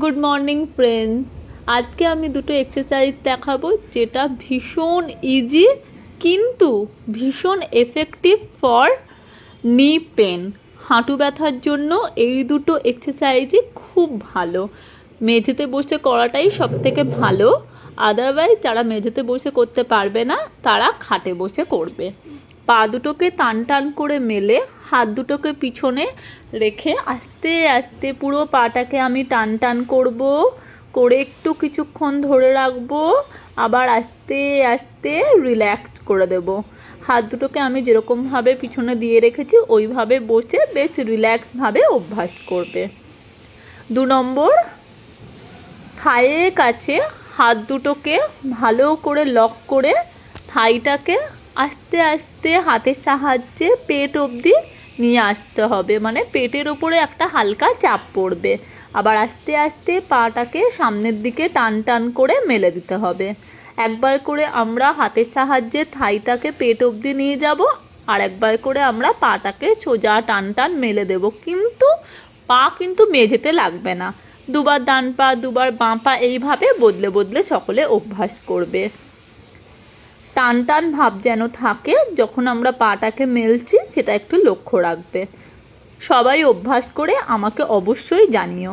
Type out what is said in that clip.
Good morning friend. আজকে আমি দুটো এক্সারসাইজ দেখাবো যেটা ভীষণ ইজি কিন্তু ভীষণ এফেক্টিভ ফর নি পেন। হাঁটু ব্যথার জন্য এই দুটো এক্সারসাইজই খুব ভালো। মেঝেতে বসে করাটাই সব থেকে ভালো। আদারওয়াইজ যারা মেঝেতে বসে করতে পারবে না তারা খাটে বসে করবে। পা দুটোকে টান টান করে মেলে হাত দুটোকে পিছনে রেখে আস্তে আস্তে পুরো পাটাকে আমি টান টান করব, করে একটু কিছুক্ষণ ধরে রাখবো, আবার আস্তে আস্তে রিল্যাক্স করে দেব। হাত দুটোকে আমি যেরকমভাবে পিছনে দিয়ে রেখেছি ওইভাবে বসে বেশ রিল্যাক্সভাবে অভ্যাস করবে। 2 নম্বর, থাইয়ের কাছে হাত দুটোকে ভালো করে লক করে থাইটাকে আস্তে আস্তে হাতের সাহায্যে পেট অবধি নিয়ে আসতে হবে, মানে পেটের ওপরে একটা হালকা চাপ পড়বে। আবার আস্তে আস্তে পাটাকে সামনের দিকে টান টান করে মেলে দিতে হবে। একবার করে আমরা হাতের সাহায্যে থাইটাকে পেট অবধি নিয়ে যাব, আর একবার করে আমরা পাটাকে সোজা টান টান মেলে দেব, কিন্তু পা কিন্তু মেঝেতে লাগবে না। 2বার ডান পা 2বার বাঁ পা এইভাবে বদলে বদলে সকলে অভ্যাস করবে। টান টান ভাব যেন থাকে যখন আমরা পাটাকে মেলছি, সেটা একটু লক্ষ্য রাখবে। সবাই অভ্যাস করে আমাকে অবশ্যই জানিও।